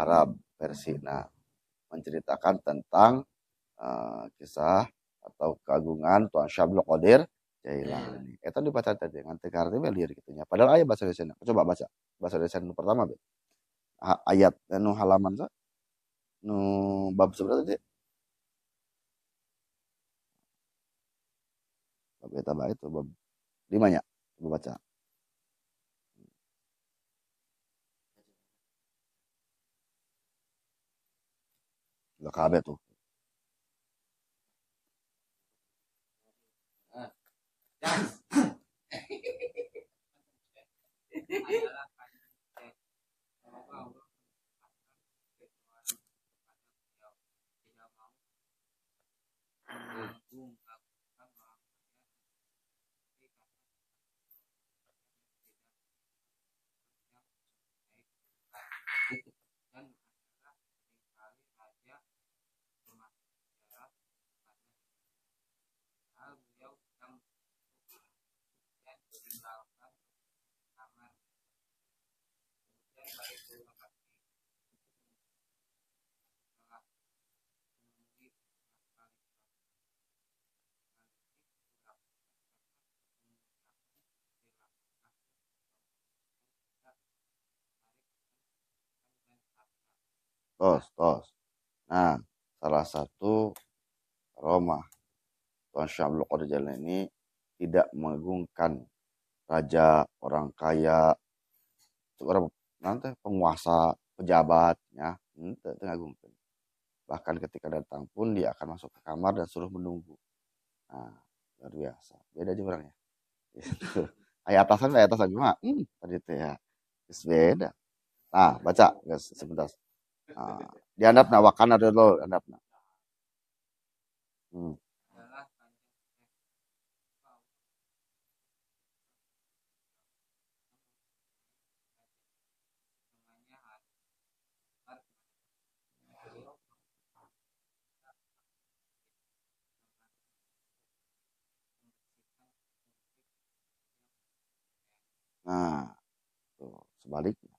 Arab versi. Nah, menceritakan tentang kisah atau keagungan Tuan Syabul Qadir Jailani. Itu dibaca tadi ngan teu karti lieur kitu nya. Padahal aya bahasa Indonesia. Coba baca bahasa Indonesia nu pertama be. Ayat nu halaman sa nu bab seberapa tadi? Bab eta bae itu bab 5 nya. Coba baca. Udah kabeh tuh. Tos. Nah, salah satu Roma Tuan Syabul Qadir Jailani ini tidak mengagungkan raja, orang kaya, orang nanti penguasa, pejabatnya, itu ngagungkan. Bahkan ketika datang pun dia akan masuk ke kamar dan suruh menunggu. Nah, luar biasa. Beda aja orangnya. Ayat atasan gimana? Tadi itu ya. Beda. Nah, baca guys sebentar. Dihandapna wakana dulu handapna. Nah, tuh, sebaliknya.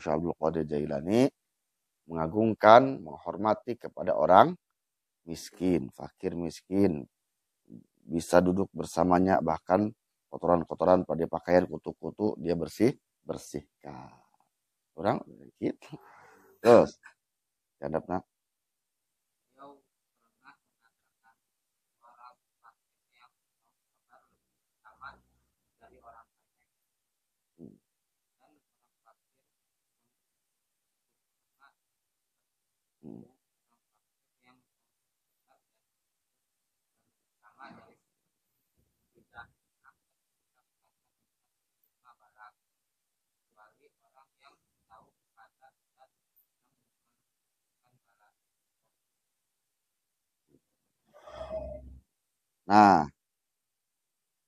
Syabul Qadir Jailani mengagungkan, menghormati kepada orang miskin, fakir miskin. Bisa duduk bersamanya, bahkan kotoran-kotoran pada pakaian kutu-kutu dia bersihkan. Orang gitu. Terus, hadapna. Nah,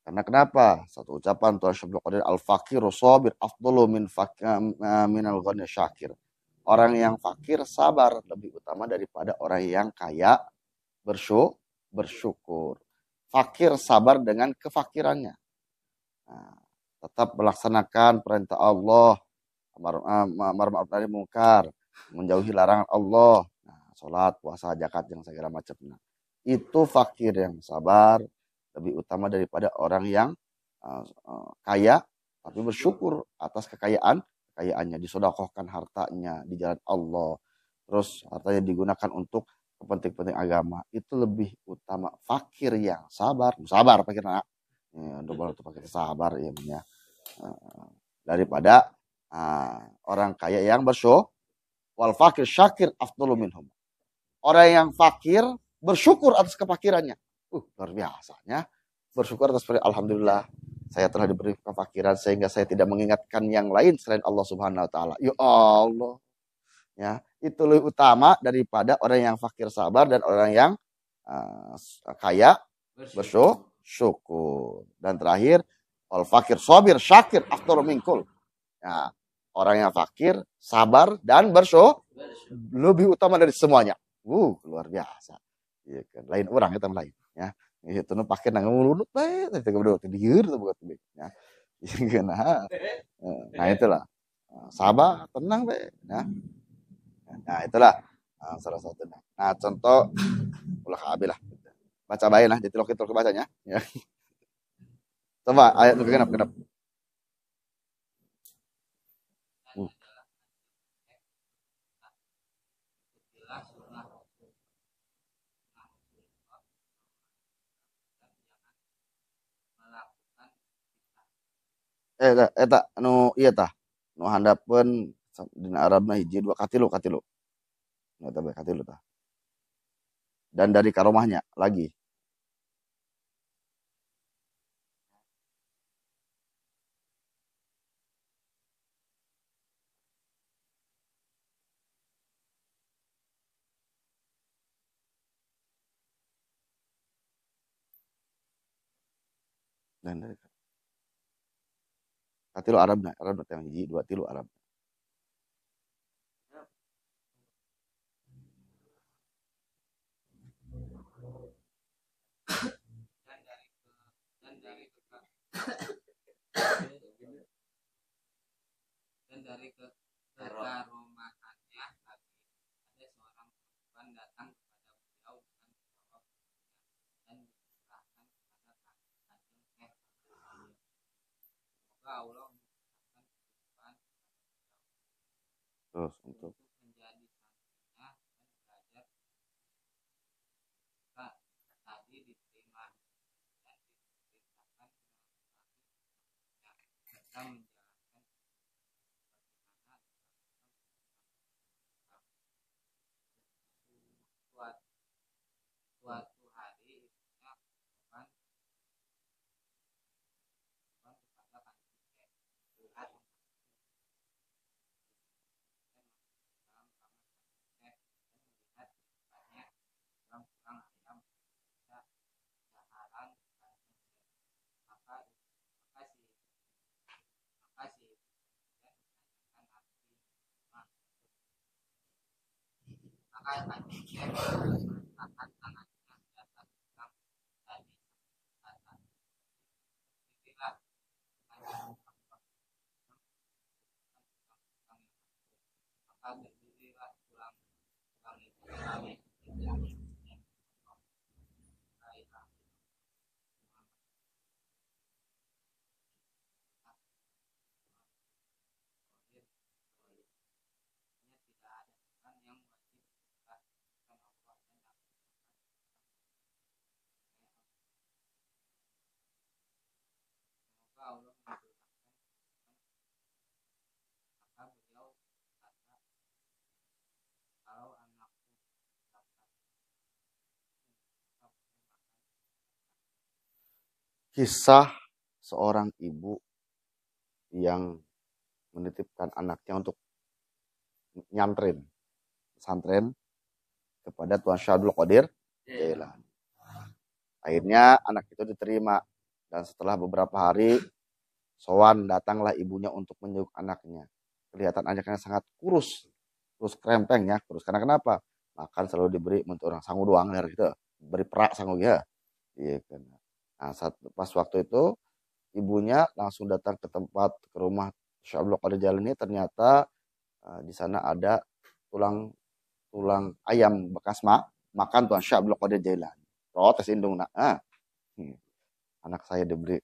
karena kenapa? Satu ucapan Tuhan Syabul Qadir al-faqiru sabir afdalu minal ghani syakir. Orang yang fakir sabar lebih utama daripada orang yang kaya bersyukur. Fakir sabar dengan kefakirannya. Nah, tetap melaksanakan perintah Allah, amar ma'ruf nahi mungkar, menjauhi larangan Allah. Nah, salat, puasa, zakat yang segala macamnya. Itu fakir yang sabar lebih utama daripada orang yang kaya tapi bersyukur atas kekayaannya, disedekahkan hartanya di jalan Allah, terus hartanya digunakan untuk kepentingan agama. Itu lebih utama fakir yang sabar fakirnya double itu fakir sabar ya daripada orang kaya yang bersyukur. Wal fakir syakir afdalu minhum. Orang yang fakir bersyukur atas kefakirannya. Luar biasanya. Bersyukur atas alhamdulillah saya telah diberi kefakiran sehingga saya tidak mengingatkan yang lain selain Allah Subhanahu wa taala. Ya Allah. Ya, itu lebih utama daripada orang yang fakir sabar dan orang yang kaya bersyukur. Dan terakhir, al fakir sabir syakir afdalu minkul. Ya, orang yang fakir sabar dan bersyukur lebih utama dari semuanya. Luar biasa. Ya, kan? Lain orang itu lain ya. Itu nu pakai nang ngulunut bae teh kudu dieur tuh buat ya. Nah itulah. Sabar, tenang bae ya. Nah, itulah salah satu. Nah, contoh ulah abi lah. Baca baik lah, ditilok-tilok bacanya. Ya. Coba ayat lebih genap. Eta anu iya tah. Nu handapeun dina Arabna hiji dua katilu. Eta bae katilu tah. Dan dari karomahnya lagi. Dan dari katilu Arabna yang hiji dua tilu Arab. Dan dari kekaromahannya lagi ada seorang perempuan datang kepada beliau dengan menjawab dan diserahkan kepada kanjeng Syekh. Semoga Allah memudahkan kehidupan Terus untuk menjadi santrinya dan belajar tadi diterima dan diperintahkan serta menjalankan bagaimana suatu hari ibunya bukan kepada kanjeng Syekh lihat dalam kamar kanjeng Syekh dan melihat banyak kurang ayam saharan kanjeng Syekh maka makasih makasih dan menanyakan arti maka kanjeng Syekh meletakkan tangannya di atas tukang tadi kata inilah kanjeng maka berdirilah tulang itu kami tidak ada Tuhan yang wajib disembah Allah dan semoga Allah memudahkan maka beliau berkata kalau anakku dapat kisah seorang ibu yang menitipkan anaknya untuk nyantrin pesantren kepada Tuan Syabdul Qadir Jailani. Akhirnya anak itu diterima dan setelah beberapa hari sowan datanglah ibunya untuk menjenguk anaknya. Kelihatan anaknya sangat kurus krempeng ya, kurus karena kenapa? Makan selalu diberi untuk orang sangu doang gitu. Beri perak sangu ya. Iya kan. Nah, pas waktu itu ibunya langsung datang ke rumah Syabdul Qadir Jailani, ternyata di sana ada tulang ayam bekas makan Tuan Syabdul Qadir Jailani. Protes indung anak saya diberi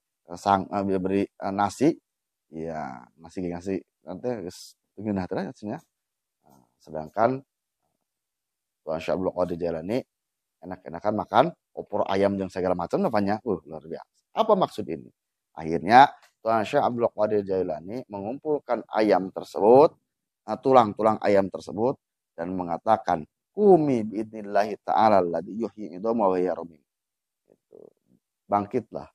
nasi, ya nasi nanti ingin terusnya. Sedangkan Tuan Syabdul Qadir Jailani enak-enakan makan opor ayam yang segala macam namanya. Luar biasa. Apa maksud ini? Akhirnya Tuan Syabdul Qadir Jailani mengumpulkan ayam tersebut, tulang-tulang ayam tersebut dan mengatakan, "Qumi biidnillahi ta'ala alladzi yuhyi idhama wa yarmim." Itu. Bangkitlah,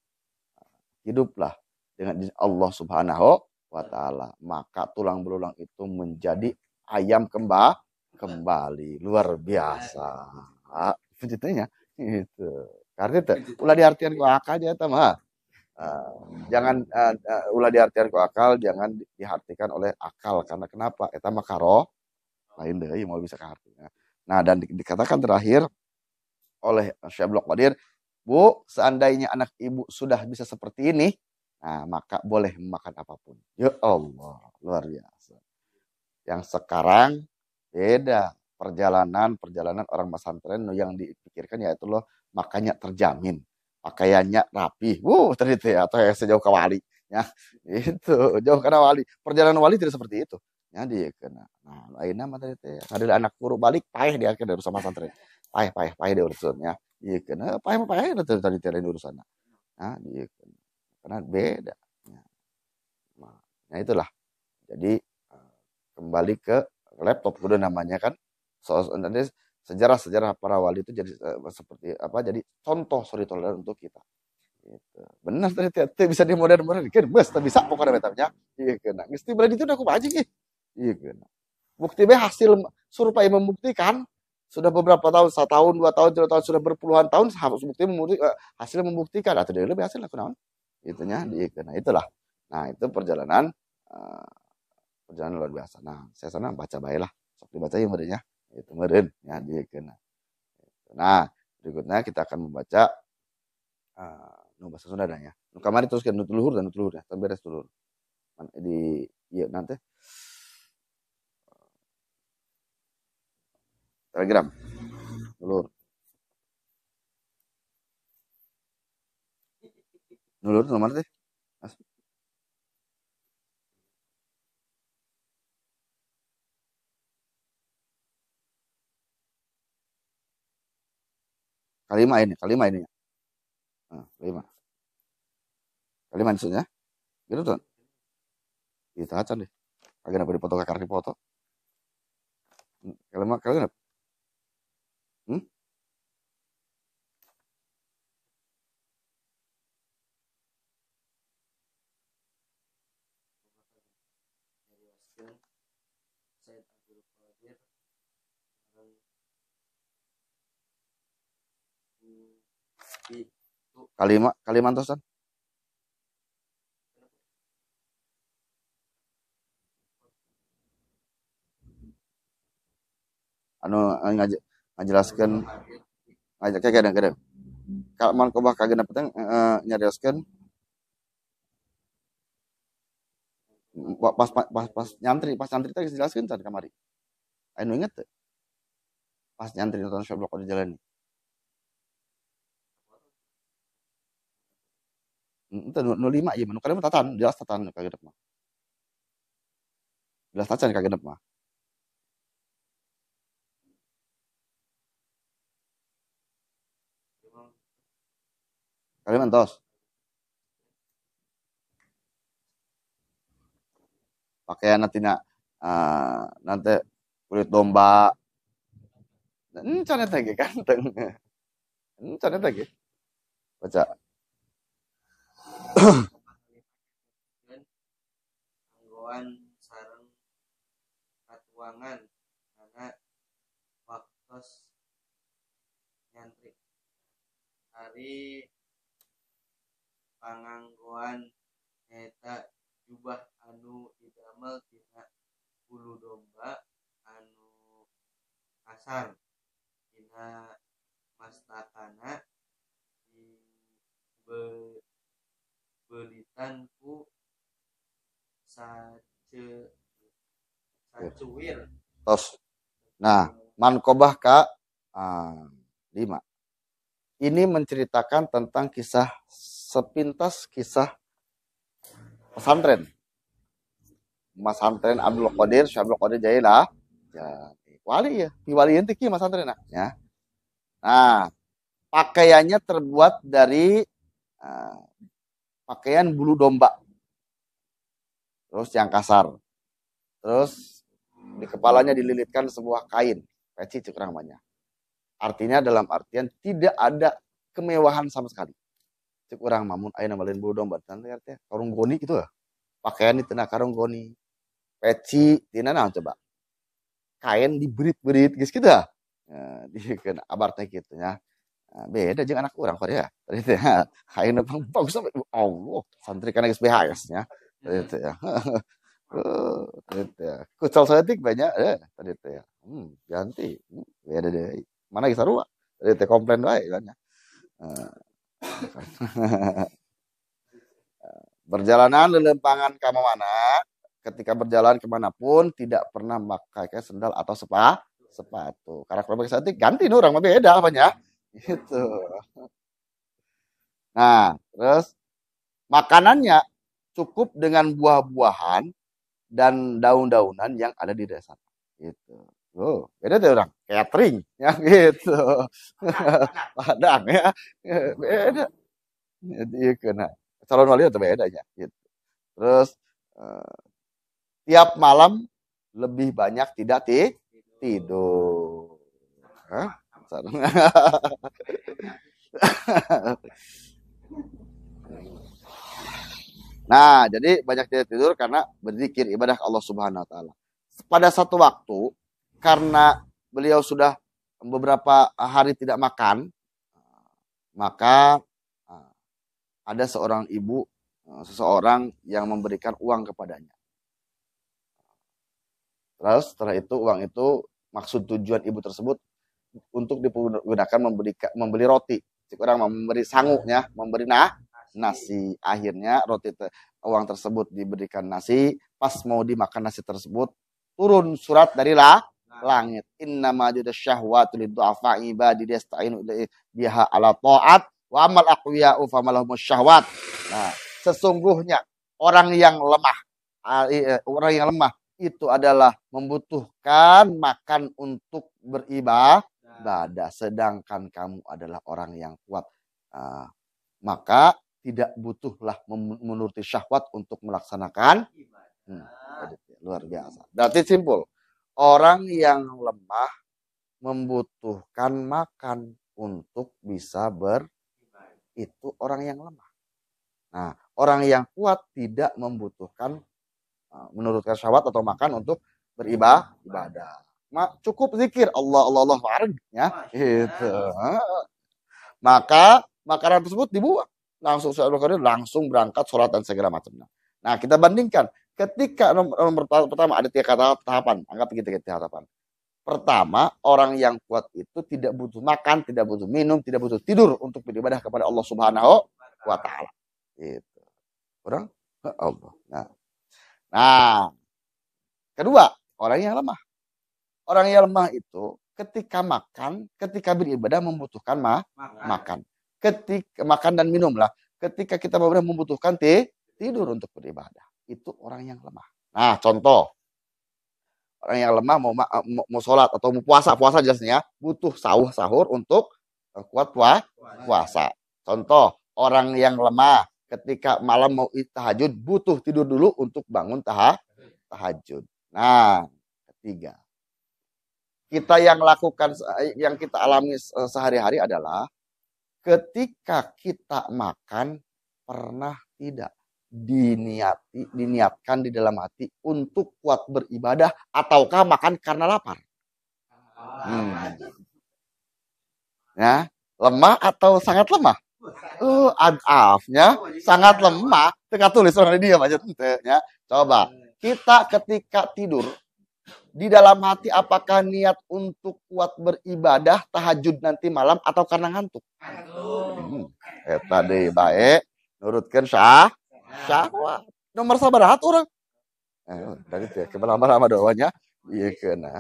hiduplah dengan Allah Subhanahu wa taala. Maka tulang belulang itu menjadi ayam kembali. Luar biasa. Ceritanya itu. Karena itu ulah diartian ku akal aja eta mah. Jangan ulah diartian ku akal, jangan diartikan oleh akal karena kenapa? Eta mah karo lain deui mau bisa kahartina. Nah, dan dikatakan terakhir oleh Syabdul Qadir, Bu, seandainya anak ibu sudah bisa seperti ini, nah maka boleh makan apapun. Ya Allah, luar biasa. Yang sekarang Beda. Perjalanan orang pesantren yang dipikirkan yaitu loh makanya terjamin. Pakaiannya rapi. Ternyata ya. Atau yang sejauh ke wali. Ya, itu. Jauh karena wali. Perjalanan wali tidak seperti itu. Ya, dia kena. Nah, lain nama tadi teh. Ada anak guru balik, paeh dia akhirnya urusan pesantren. Paeh dia urusannya. Iya kena. Paeh itu tadi tadi urusan. Nah, dia kena. Karena beda. Ya. Nah, itulah. Jadi kembali ke laptop udah namanya kan soal nanti sejarah para wali itu jadi seperti apa jadi contoh storyteller untuk kita gitu. Benar tadi bisa di modern kan bos bisa pokoknya betanya iya kena mesti berarti itu udah aku baca gitu iya kena bukti be hasil survei membuktikan sudah beberapa tahun 1 tahun 2 tahun 3 tahun sudah berpuluhan tahun bukti hasil membuktikan atau dia lebih hasil aku naon itunya iya kena itulah nah itu perjalanan uh, perjalanan luar biasa. Nah, saya sana baca baiklah. Sok dibaca yang merenya. Itu meren. Ya, dia kena. Nah, berikutnya kita akan membaca bahasa Sunda ya. Nu kamari teruskan nu luhur dan nu luhur ya. Beres dulu. Di iya nanti Telegram. Luhur. Luhur nomor teh. Kalima ini. Nah, kalima. Kalima maksudnya. Gitu tuh. Kita acan deh. Kagak dapat dipoto kakar dipoto. Kalima kalima. Hmm? Kalimantan San. Anu ngajelaskan ngajak kadang-kadang. Kalau man kobah kagak dapet nyarioskeun pas nyantri teh dijelaskeun can kamari. Anu inget teh. Pas nyantri nonton Shoblok di jalan. Itu 05 ieu mah nu kalian tatan, jelas tatan kagedep mah. Jelas tacan kagedep mah. Kalian tos. Pakaian nanti nanti kulit domba. Can eta ge ganteng. Can eta ge. Baca. Anggoan sareng katuangan karena waktos nyantri hari panganggoan eta jubah anu didamel tina bulu domba anu kasar tina mastakana dibelitan ku sacuwir Tos. Nah, mankobah ka 5. Ini menceritakan tentang sepintas kisah pesantren. Mas Pesantren Abdul Qadir, Syekh Abdul Qadir Jailah. Ya, wali ya. Di wali ente kieu Mas Pesantren ya. Nah, pakaiannya terbuat dari pakaian bulu domba. Terus yang kasar. Terus di kepalanya dililitkan sebuah kain. Peci cukup namanya. Artinya dalam artian tidak ada kemewahan sama sekali. Cek orang mamun ayeuna balen bulu domba artinya karung goni gitu ya. Pakaian itu karung goni. Peci tina naon coba. Kain diberit-berit geus kitu ya. Dikeun abarteh kitu nya. Beda jeung anak urang Korea. Tadi teh kain bagus sampai Allah santri kana geus BHS nya. Tadi teh ya. Tadi teh. Kucal saeutik banyak tadi teh. Ganti. Beda deh. Mana geus sarua. Tadi teh komplain wae nya. Perjalanan lelempangan ka mana? ketika berjalan kemanapun tidak pernah memakai sendal atau sepatu. Karena kalau pakai sepatu ganti nih orang beda apanya. Gitu. Nah, terus makanannya cukup dengan buah-buahan dan daun-daunan yang ada di desa. Gitu. Oh, beda tuh orang catering ya gitu. Padang ya. Beda. Jadi kena calon wali itu bedanya gitu. Terus tiap malam lebih banyak tidak tidur. Hah? Nah, jadi banyak tidak tidur karena berzikir ibadah Allah Subhanahu wa taala. Pada satu waktu karena beliau sudah beberapa hari tidak makan, maka ada seorang ibu, seseorang yang memberikan uang kepadanya. Terus setelah itu uang itu maksud tujuan ibu tersebut untuk digunakan membeli roti. Orang memberi sangunya, memberi nasi. Akhirnya uang tersebut diberikan nasi. Pas mau dimakan nasi tersebut, turun surat dari langit. Innama judas syahwatu liddu'afa ibadi yasta'inu biha ala ta'at wa amal aqwiya'u famalahumus syahwat. Nah, sesungguhnya orang yang lemah itu adalah membutuhkan makan untuk beribadah, sedangkan kamu adalah orang yang kuat. Maka tidak butuhlah menuruti syahwat untuk melaksanakan. Luar biasa. Berarti simpul. Orang yang lemah membutuhkan makan untuk bisa itu orang yang lemah. Nah, orang yang kuat tidak membutuhkan menurutkan syahwat atau makan untuk beribadah. Cukup zikir Allah ya. Gitu. Maka makanan tersebut dibuang. Langsung berangkat sholat dan segala macamnya. Nah, kita bandingkan. Ketika nomor pertama ada 3 tahapan. Anggap 3 tahapan. Pertama, orang yang kuat itu tidak butuh makan, tidak butuh minum, tidak butuh tidur untuk beribadah kepada Allah Subhanahu wa taala. Gitu. Orang Allah. Nah, kedua, orang yang lemah. Orang yang lemah itu ketika beribadah membutuhkan makan. Ketika makan dan minum lah. Ketika kita beribadah membutuhkan tidur untuk beribadah. Itu orang yang lemah. Nah, contoh. Orang yang lemah mau sholat atau mau puasa jelasnya butuh sahur untuk kuat puasa. Contoh, orang yang lemah ketika malam mau tahajud butuh tidur dulu untuk bangun tahajud. Nah, ketiga. Kita yang kita alami sehari-hari adalah ketika kita makan pernah tidak diniatkan di dalam hati untuk kuat beribadah ataukah makan karena lapar? Ya, lemah atau sangat lemah? Adafnya sangat lemah. Teka tulis orang dia ya. Coba kita ketika tidur di dalam hati apakah niat untuk kuat beribadah tahajud nanti malam atau karena ngantuk? Tadi baik nurutkan syahwat. Nomor sabarahat orang. Dari itu ya, keberlama-lama doanya. Iya kena.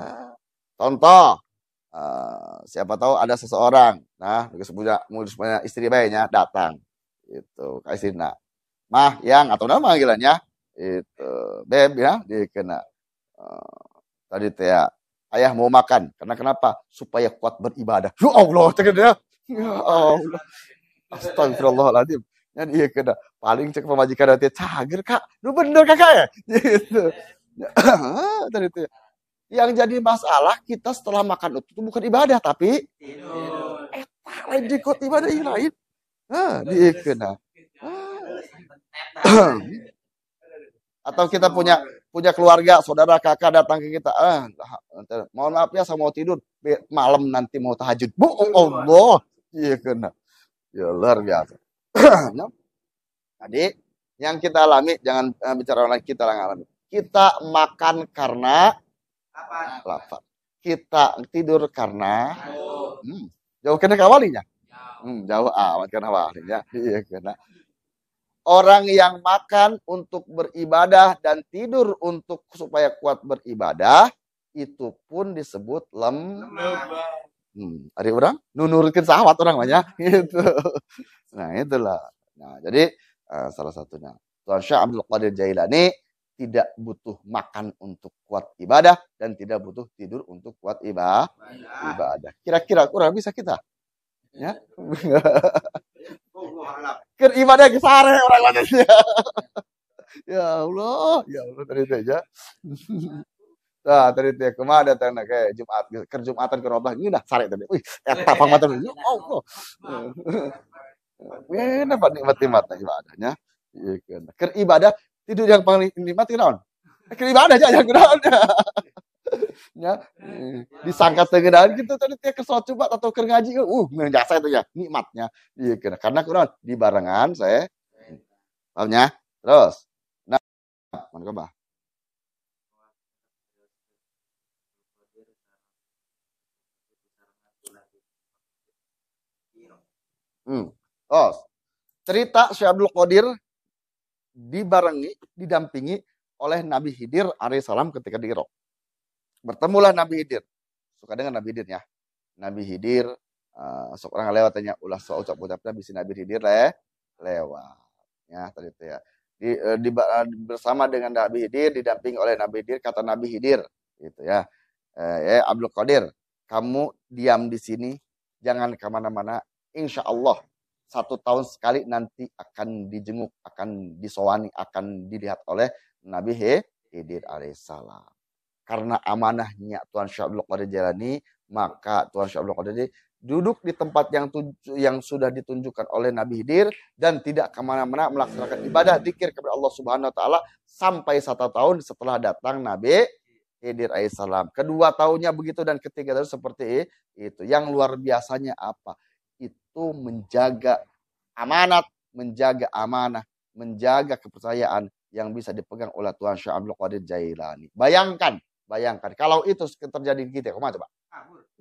Contoh, siapa tahu ada seseorang, punya istri bayinya datang, itu kasih mah yang atau nama panggilannya, itu beb ya, dia kena. Tadi ya, ayah mau makan, karena kenapa? Supaya kuat beribadah. Ya Allah, ya Allah. Astagfirullahaladzim. Ya iya kena paling cek pemajikan nanti cager kak, lu bener kakak ya, gitu. Tadi itu yang jadi masalah kita setelah makan itu bukan ibadah tapi tidur. Lain dikot ibadah yang lain. Dia kena. Atau kita punya keluarga, saudara, kakak datang ke kita, mohon maaf ya saya mau tidur, malam nanti mau tahajud. Allah, iya kena. Ya luar biasa. Jadi yang kita alami jangan bicara orang lain, kita alami. Kita makan karena lapar. Kita tidur karena jauh kena kawalinya. Jauh amat karena walinya. Iya kena. Orang yang makan untuk beribadah dan tidur untuk supaya kuat beribadah, itu pun disebut lemah. Ada orang nunurkan sahabat orang banyak gitu. Nah, itulah. Nah, jadi salah satunya. Tuan Syekh Abdul Qadir Jailani tidak butuh makan untuk kuat ibadah dan tidak butuh tidur untuk kuat ibadah. Kira-kira kurang bisa kita? Ya. Ker ibadah ke sare orang lainnya. Ya Allah tadi aja. Nah, tadi teh kemana datang kayak Jumat, ke Jumatan ke Robah ini dah sare tadi. Wih, eta pamatan ya Allah. Enak Pak nikmat-nikmatnya ibadahnya. Iya kan. Ker ibadah tidur yang paling nikmat naon? Ker ibadah aja yang naon. Ya, disangka tengedan gitu tadi teh ke sholat Jumat atau ke ngaji jasa itu ya nikmatnya. Iya kan. Karena kurang di barengan saya pahamnya. Terus. Nah, mana kebah? Terus. Cerita Syekh Abdul Qadir didampingi oleh Nabi Khidir alaihissalam ketika di Irak. Bertemulah Nabi Khidir. Suka dengan Nabi Khidir ya. Nabi Khidir seorang lewat tanya ulah ucap-ucapnya bisi Nabi Khidir lewat. Ya, tadi itu ya. Bersama dengan Nabi Khidir didampingi oleh Nabi Khidir, kata Nabi Khidir gitu ya. Abdul Qadir, kamu diam di sini, jangan kemana-mana. Insya Allah 1 tahun sekali nanti akan dijenguk, akan disowani, akan dilihat oleh Nabi Khidir alaihissalam. Karena amanahnya Tuan Syekh Abdul Qadir Jailani, maka Tuan Syekh Abdul Qadir duduk di tempat yang sudah ditunjukkan oleh Nabi Khidir dan tidak kemana-mana melaksanakan ibadah zikir kepada Allah Subhanahu Wa Taala sampai 1 tahun setelah datang Nabi Khidir alaihissalam. Kedua tahunnya begitu dan ketiga tahun seperti itu. Yang luar biasanya apa? Itu menjaga amanat, menjaga amanah, menjaga kepercayaan yang bisa dipegang oleh Tuan Syekh Abdul Qadir Jailani. Bayangkan kalau itu terjadi di kita, kemana coba?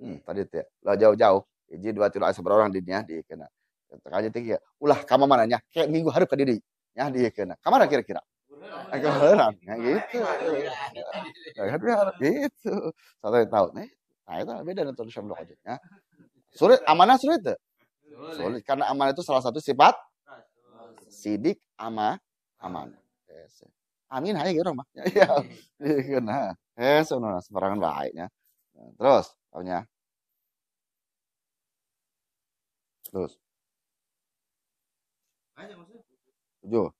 Tadi itu ya, lah jauh-jauh. Jadi 2 tilu seberapa orang di kena. Aja tinggi. Ulah kamu mananya? Kayak minggu harus ke diri. Ya di kena. Kamana kira-kira? Kebenaran, ya gitu. Gitu. 1 tahun. Nah, itu beda dengan Tuan Syekh Abdul Qadir. Ya. Sulit, amanah sulit tuh. Sulit karena amanah itu salah satu sifat sidik amanah. Yes. Amin hai gitu mah. Ya. Nah, sembarangan baiknya. Terus, taunya. Terus. Aja maksudnya. 7.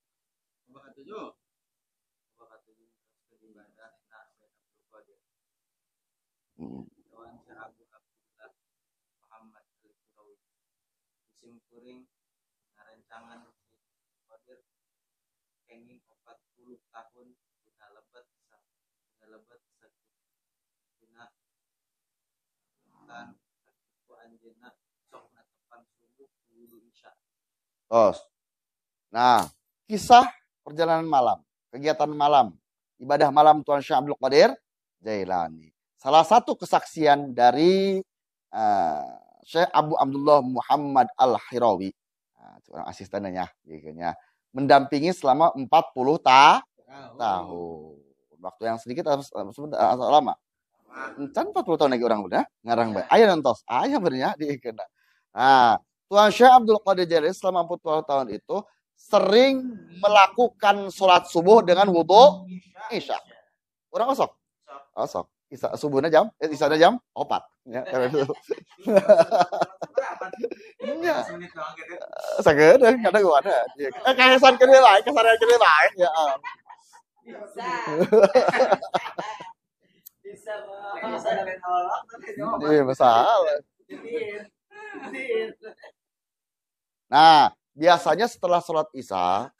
Kuring ngarencangan Qadir kenging 40 tahun dina lebet dina kan ku anjeunna sok natepan subuh wudu isya. Nah, kisah perjalanan malam, kegiatan malam, ibadah malam Tuan Syekh Abdul Qadir Jailani. Salah satu kesaksian dari Syekh Abu Abdullah Muhammad Al-Hirawi, seorang asistennya, mendampingi selama 40 tahun. Waktu yang sedikit atau lama? Can 40 tahun lagi orang udah ngarang baik. Ayah nontos, ayah bernya dikena. Nah, Tuan Syekh Abdul Qadir Jailani selama 40 tahun itu sering melakukan sholat subuh dengan wudu isya. Orang osok. Isya subuhnya jam, isyanya jam 4. Ya, ya. Saged kada gua ada. Kayasan kene lain, kesadaran kene lain ya. Iya, masalah. Nah, biasanya setelah sholat isya,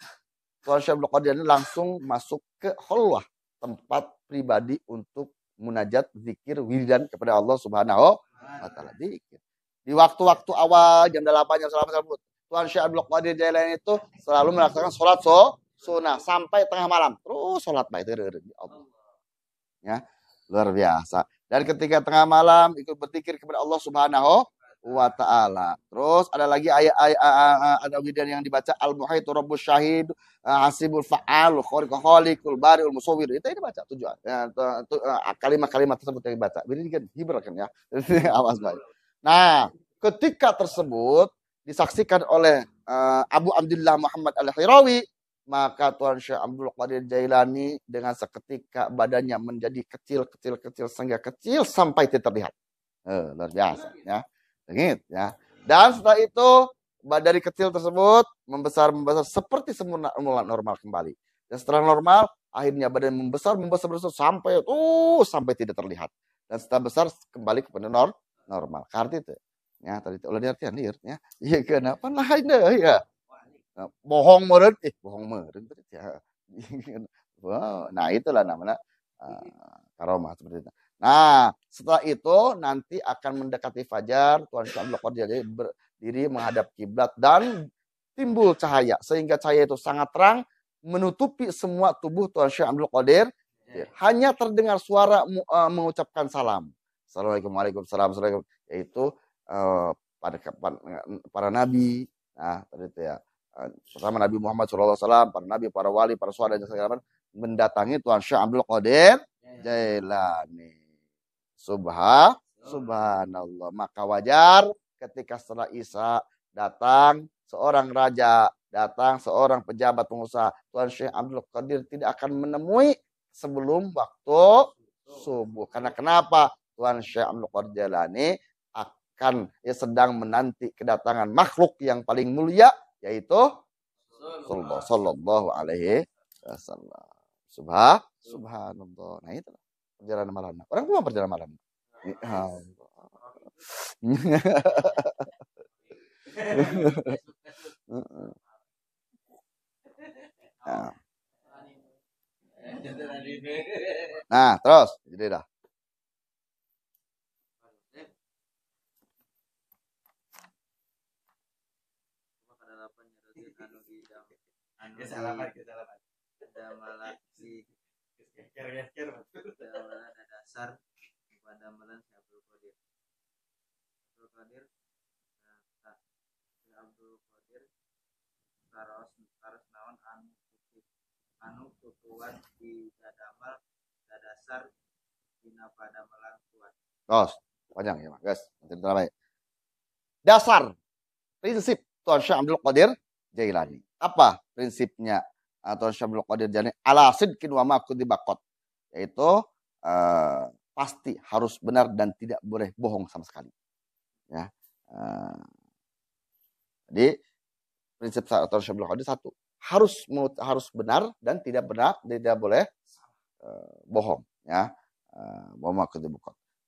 Tuan Syekh Abdul Qadir langsung masuk ke khalwah, tempat pribadi untuk munajat, zikir, wiridan kepada Allah Subhanahu wa Ta'ala. Di waktu-waktu awal jam 8 jam 9 Tuan Syekh Abdul Qadir Jailani itu selalu melaksanakan sholat sunnah sampai tengah malam. Terus sholat baik itu Allah. Ya, luar biasa. Dan ketika tengah malam ikut berzikir kepada Allah Subhanahu wa ta'ala. Terus ada lagi ayat ada bagian yang dibaca al-muhaitu rabbus syahid hasibul fa'al khaliqul bariul musawwir. Itu yang dibaca tujuan. Ya, kalimat-kalimat tersebut yang dibaca. Ini kan hibur kan ya. Awas baik. Nah, ketika tersebut disaksikan oleh Abu Abdullah Muhammad Al-Hirawi, maka Tuan Syekh Abdul Qadir Jailani dengan seketika badannya menjadi kecil sehingga kecil sampai tidak terlihat. Luar biasa ya. Begitu ya. Dan setelah itu dari kecil tersebut membesar seperti semula normal kembali. Dan setelah normal akhirnya badan membesar sampai tidak terlihat. Dan setelah besar kembali kepada normal. Karena itu ya tadi oleh artian ya. Iya kenapa lah ini ya. Bohong meren ya. Nah itulah namanya karomah seperti itu. Nah setelah itu nanti akan mendekati fajar, Tuan Syekh Abdul Qadir jadi berdiri menghadap kiblat dan timbul cahaya sehingga cahaya itu sangat terang menutupi semua tubuh Tuan Syekh Abdul Qadir. Hanya terdengar suara mengucapkan salam. Assalamualaikum, waalaikumsalam, yaitu para nabi. Nah tadi itu ya. Pertama Nabi Muhammad SAW, para nabi, para wali, para syuhada dan segala macam mendatangi Tuan Syekh Abdul Qadir Jailani. Subhanallah. Maka wajar ketika setelah Isya datang seorang raja, datang seorang pejabat pengusaha, Tuan Syekh Abdul Qadir tidak akan menemui sebelum waktu subuh. Karena kenapa? Tuan Syekh Abdul Qadir Jailani akan sedang menanti kedatangan makhluk yang paling mulia, yaitu sallallahu alaihi wasallam. Subhanallah. Nah itu perjalanan malam. Orang tua perjalanan malam. Ya Allah. Nah, terus jadi dah. Ada malah si ada dasar pada malam Abdul Qadir. Abdul Qadir taros naon anu tutuan di dadamal dasar dina pada malam kuat. Terus panjang ya, guys. Dasar prinsip Tuan Syekh Abdul Qadir Jailani. Apa prinsipnya Tuan Syekh Abdul Qadir Jailani? Ala sidqin wa ma kudibaqat. Yaitu pasti harus benar dan tidak boleh bohong sama sekali. Ya. Jadi prinsip Tuan Syekh Abdul Qadir satu, harus benar dan tidak boleh bohong, ya.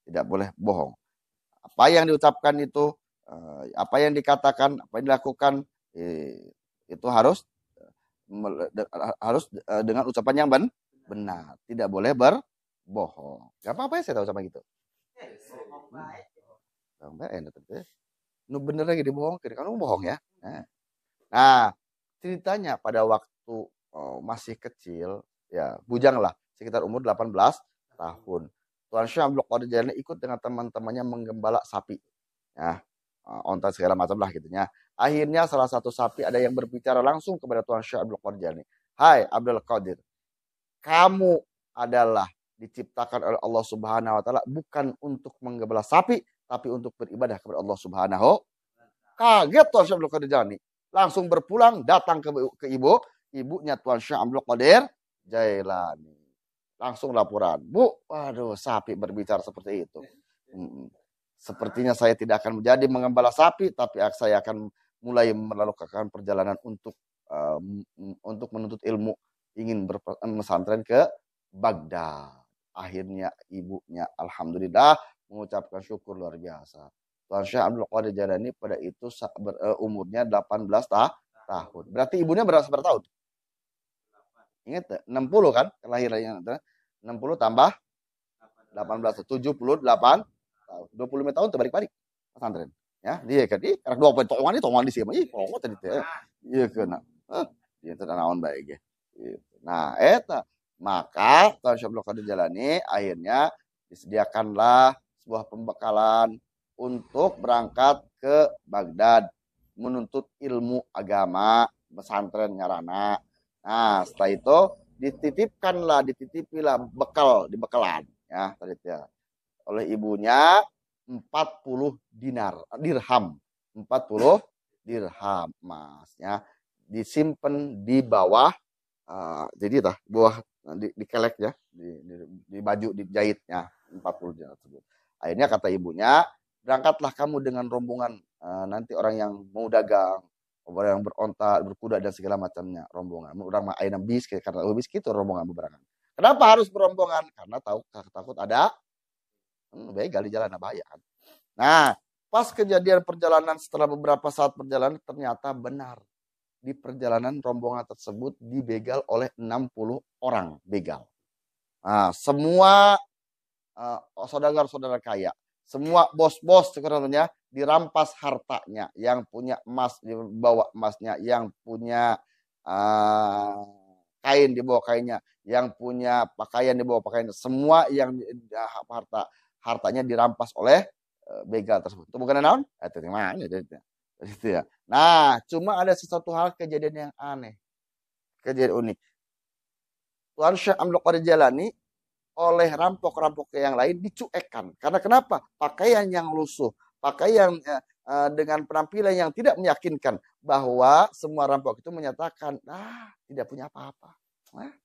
Tidak boleh bohong. Apa yang diucapkan itu, apa yang dikatakan, apa yang dilakukan itu harus dengan ucapan yang benar, tidak boleh berbohong. Gak apa-apa ya saya tahu sama gitu. Nu bener lagi dibohong, kamu bohong ya. Nah, ceritanya pada waktu masih kecil, ya bujang lah, sekitar umur 18 tahun. Tuan Syekh Abdul Qadir Jailani ikut dengan teman-temannya menggembala sapi. Ya, onta segala macam lah gitunya. Akhirnya salah satu sapi ada yang berbicara langsung kepada Tuan Syekh Abdul Qadir Jailani. Hai Abdul Qadir, kamu adalah diciptakan oleh Allah Subhanahu wa taala bukan untuk menggembala sapi, tapi untuk beribadah kepada Allah Subhanahu. Kaget Tuan Syekh Abdul Qadir Jailani. Langsung berpulang datang ke ibunya Tuan Syekh Abdul Qadir Jailani. Langsung laporan, Bu, waduh sapi berbicara seperti itu. Sepertinya saya tidak akan menjadi mengembala sapi, tapi saya akan mulai melakukan perjalanan untuk menuntut ilmu, ingin bersantren ke Baghdad. Akhirnya ibunya alhamdulillah mengucapkan syukur luar biasa. Tuan Syekh Abdul Qadir Jailani pada itu umurnya 18 tahun. Berarti ibunya berapa tahun? Ingat 60 kan kelahirannya. 60 tambah 18, 78 tahun. 25 tahun terbalik-balik pesantren. Ya, dia kan di karena 20 tahun di sini. Ih, pokoknya tadi teh. Iya kena. Dia teh naon bae ge. Nah, eta maka Tuan Syekh Abdul Qadir Jailani akhirnya disediakanlah sebuah pembekalan untuk berangkat ke Baghdad menuntut ilmu agama, pesantren ngarana. Nah, setelah itu dititipilah bekal di bekalan ya tadi ya oleh ibunya 40 dirham 40 dirham masnya disimpan di bawah jadi bawah dikelek ya di baju dijahitnya 40 dinar tersebut. Akhirnya kata ibunya, berangkatlah kamu dengan rombongan nanti orang yang mau dagang, orang yang beronta, berkuda dan segala macamnya rombongan. Orang mah ayeuna bis karena bis gitu rombongan beberapa. Kenapa harus berombongan? Karena takut ada begal di jalan bahaya kan. Nah, pas kejadian perjalanan setelah beberapa saat perjalanan ternyata benar. Di perjalanan rombongan tersebut dibegal oleh 60 orang begal. Nah, semua saudara-saudara kaya, semua bos-bos sebenarnya dirampas hartanya, yang punya emas dibawa emasnya, yang punya kain dibawa kainnya, yang punya pakaian dibawa pakaiannya, semua yang hartanya dirampas oleh begal tersebut. Itu bukan naon? Itu mana itu ya. Nah, cuma ada sesuatu hal kejadian yang aneh. Kejadian unik. Tuan Syekh Abdul Qadir Jailani oleh rampok-rampok yang lain dicuekkan. Karena kenapa? Pakaian yang lusuh, pakaian dengan penampilan yang tidak meyakinkan, bahwa semua rampok itu menyatakan tidak punya apa-apa.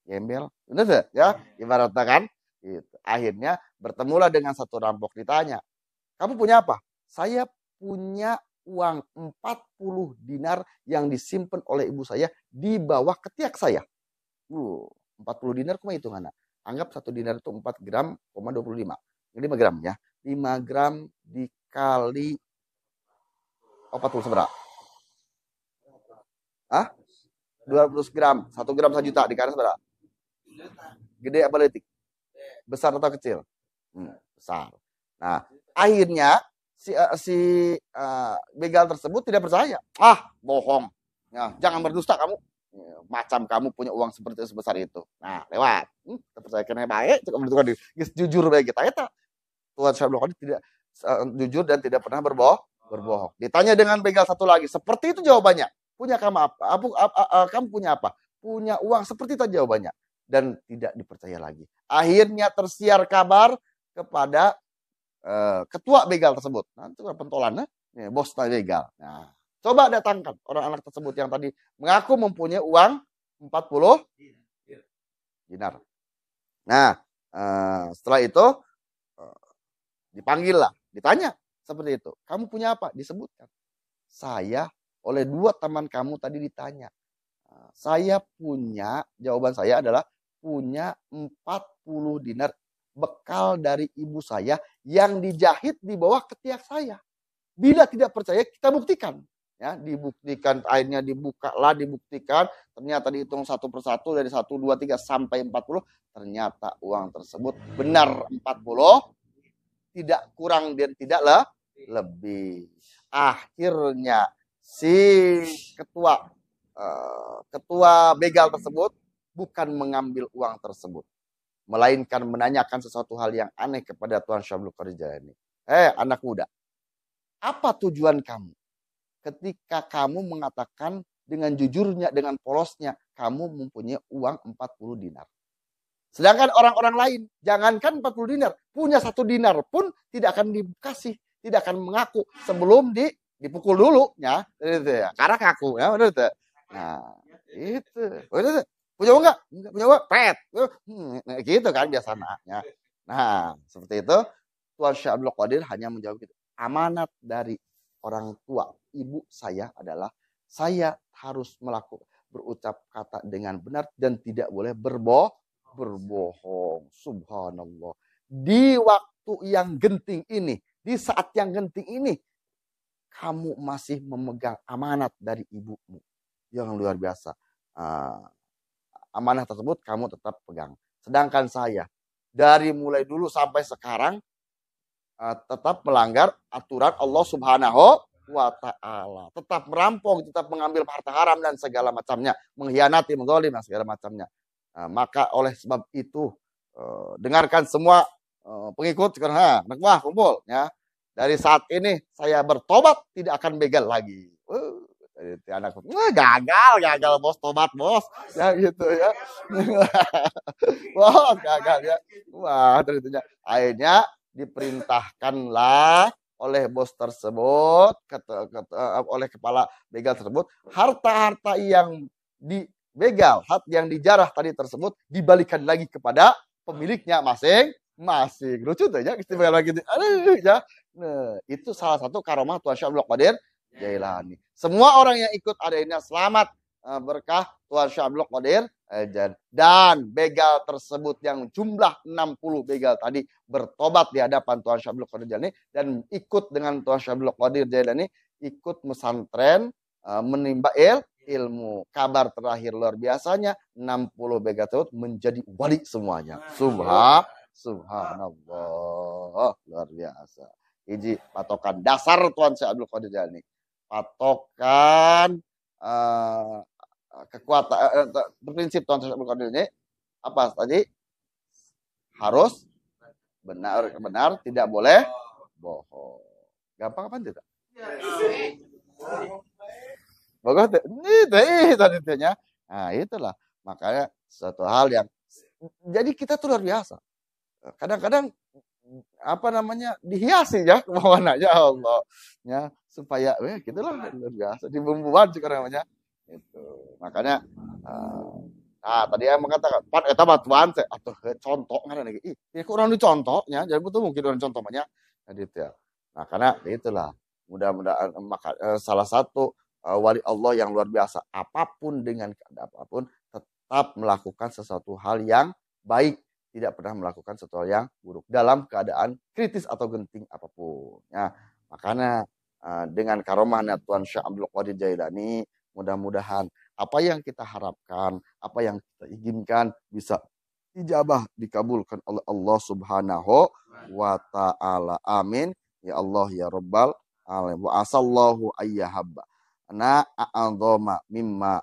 Gembel. Benar ya? Ibaratnya kan? Gitu. Akhirnya bertemulah dengan satu rampok, ditanya, "Kamu punya apa?" "Saya punya uang 40 dinar yang disimpan oleh ibu saya di bawah ketiak saya." 40 dinar kuma hitungannya. Anggap 1 dinar itu 4 gram, 25. 5 gram ya. 5 gram dikali 40 seberapa? 200 gram. 1 gram 1 juta dikali seberapa? Gede apa letik? Besar atau kecil? Besar. Nah, akhirnya si begal tersebut tidak percaya. Bohong. Ya, jangan berdusta kamu. Macam kamu punya uang seperti sebesar itu. Nah, lewat. Terpercayakan baik, jujur baik kita. Tuan Syekh Abdul Qadir tidak jujur dan tidak pernah berbohong. Ditanya dengan begal satu lagi, seperti itu jawabannya. Punya kamu apa? Kamu punya apa? Punya uang, seperti itu jawabannya. Dan tidak dipercaya lagi. Akhirnya tersiar kabar kepada ketua begal tersebut. Nah, itu pentolannya, bos begal. Nah, coba datangkan orang anak tersebut yang tadi mengaku mempunyai uang 40 dinar. Nah, setelah itu dipanggil lah, ditanya seperti itu. Kamu punya apa? Disebutkan. Saya oleh 2 teman kamu tadi ditanya. Saya punya, jawaban saya adalah punya 40 dinar bekal dari ibu saya yang dijahit di bawah ketiak saya. Bila tidak percaya, kita buktikan. Ya, dibuktikan, akhirnya dibuktikan, ternyata dihitung satu persatu dari 1, 2, 3 sampai 40, ternyata uang tersebut benar 40, tidak kurang dan tidak lebih. Akhirnya si ketua begal tersebut bukan mengambil uang tersebut, melainkan menanyakan sesuatu hal yang aneh kepada Tuan Syekh Abdul Qadir Jailani. Anak muda, apa tujuan kamu ketika kamu mengatakan dengan jujurnya, dengan polosnya, kamu mempunyai uang 40 dinar? Sedangkan orang-orang lain, jangankan 40 dinar, punya 1 dinar pun tidak akan dikasih, tidak akan mengaku sebelum dipukul dulu, ya. Karena kaku, ya, benar itu. Nah, itu. Punya uang enggak? Enggak punya uang, pet. Gitu kan biasanya. Nah, seperti itu. Tuan Syekh Abdul Qadir hanya menjawab gitu. Amanat dari orang tua ibu saya adalah saya harus berucap kata dengan benar dan tidak boleh berbohong. Subhanallah. Di waktu yang genting ini, di saat yang genting ini, kamu masih memegang amanat dari ibumu. Yang luar biasa. Amanah tersebut kamu tetap pegang. Sedangkan saya, dari mulai dulu sampai sekarang, tetap melanggar aturan Allah Subhanahu wa ta'ala. Tetap merampok, tetap mengambil harta haram dan segala macamnya. Mengkhianati, menzalim dan segala macamnya. Maka oleh sebab itu, dengarkan semua pengikut sekarang, anak buah kumpul. Ya. dari saat ini saya bertobat tidak akan begal lagi. Anak, gagal bos, tobat bos, ya gitu ya. Wah, gagal ya. Wah, tentunya akhirnya diperintahkanlah oleh bos tersebut, oleh kepala begal tersebut, harta-harta yang dibegal, harta yang dijarah tadi tersebut dibalikan lagi kepada pemiliknya masing-masing. Lucu tuh ya, istimewa gitu. Aduh ya. Nah, itu salah satu karomah Tuan Syekh Abdul Qadir Jailani. Semua orang yang ikut adanya selamat berkah Tuan Syekh Abdul Qadir dan begal tersebut yang jumlah 60 begal tadi bertobat di hadapan Tuan Syekh Abdul Qadir Jailani dan ikut dengan Tuan Syekh Abdul Qadir Jailani ikut pesantren menimba ilmu. Kabar terakhir luar biasanya 60 begal tersebut menjadi wali semuanya. Subhanallah, luar biasa. Ini patokan dasar Tuan Syekh Abdul Qadir Jailani. Patokan kekuatan prinsip Tuan Syekh Abdul Qadir ini apa tadi? Harus benar, tidak boleh bohong. Gampang apa tidak? Bagus. Ini tadinya. Nah, itulah. Makanya suatu hal yang jadi kita tuh luar biasa. Kadang-kadang dihiasi ya kemauan aja Allah ya supaya gitulah luar biasa dibumbuan juga namanya itu. Makanya tadi yang mengatakan pan eta batuan teh atuh contoh ngaran lagi ya kurang dicontohnya jadi betul mungkin orang contohnya gitu ya. Nah karena itulah mudah-mudahan salah satu wali Allah yang luar biasa apapun dengan keadaan apapun tetap melakukan sesuatu hal yang baik, tidak pernah melakukan sesuatu yang buruk dalam keadaan kritis atau genting apapun. Ya, makanya dengan karomahnya Tuan Syekh Abdul Qadir Jailani, mudah-mudahan apa yang kita harapkan, apa yang kita inginkan bisa ijabah dikabulkan oleh Allah Subhanahu wa taala. Amin. Ya Allah ya Rabbal alamin. Wa asallahu ayyahabba. Ana a'adzama mimma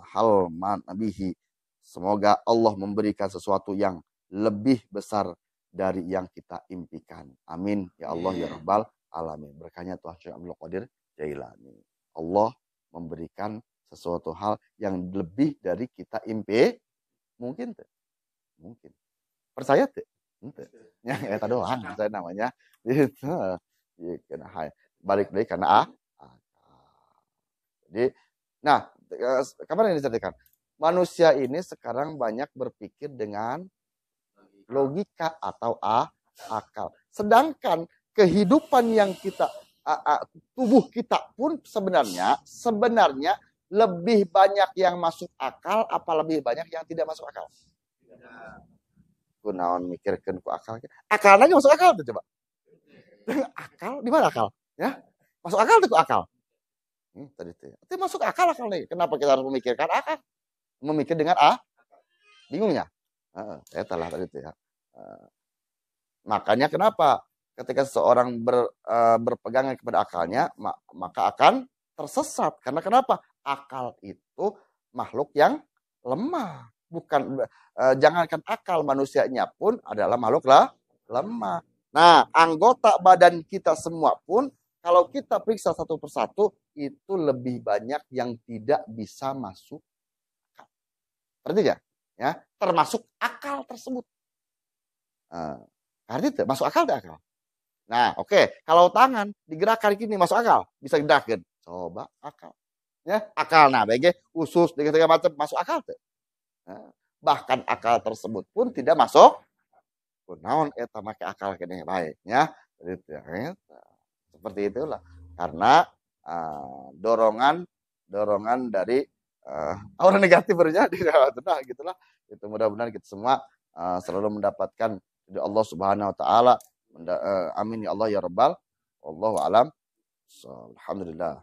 halman nabihi. Semoga Allah memberikan sesuatu yang lebih besar dari yang kita impikan. Amin. Ya Allah ya Rabbal alamin. Berkahnya Tuhan Syekh Abdul Qadir Jailani. Allah memberikan sesuatu hal yang lebih dari kita impi. Mungkin tuh. Mungkin. Percaya tuh. Ya, eta doang saya namanya. Itu. Balik lagi karena Jadi, nah, kapan yang diceritakan? Manusia ini sekarang banyak berpikir dengan logika atau akal. Sedangkan kehidupan yang kita tubuh kita pun sebenarnya lebih banyak yang masuk akal apa lebih banyak yang tidak masuk akal? Kunaon mikirkeun ku akal. Akal aja masuk akal tuh coba. Akal di mana akal? Ya. Masuk akal tuh ku akal. Tadi itu. Itu masuk akal nih. Kenapa kita harus memikirkan akal? Memikir dengan bingungnya. Itulah tadi itu ya. Makanya kenapa ketika seseorang berpegangan kepada akalnya, maka akan tersesat. Karena kenapa? Akal itu makhluk yang lemah. Bukan jangankan akal, manusianya pun adalah makhluk lemah. Nah, anggota badan kita semua pun kalau kita periksa satu persatu itu lebih banyak yang tidak bisa masuk akal. Berarti ya, termasuk akal tersebut. Artinya itu masuk akal tidak akal. Nah, oke. Kalau tangan digerakkan gini masuk akal, bisa digerakkan. Coba akal. Ya, akal nah bagi usus dengan segala macam masuk akal tuh. Nah, bahkan akal tersebut pun tidak masuk. Naon eta make akal kene baik ya. Seperti itulah. Karena dorongan dari aura negatif bernya nah gitulah. Itu mudah-mudahan kita semua selalu mendapatkan dari Allah Subhanahu wa taala. Amin ya Allah ya Rabbal. Wallahu alam. Alhamdulillah.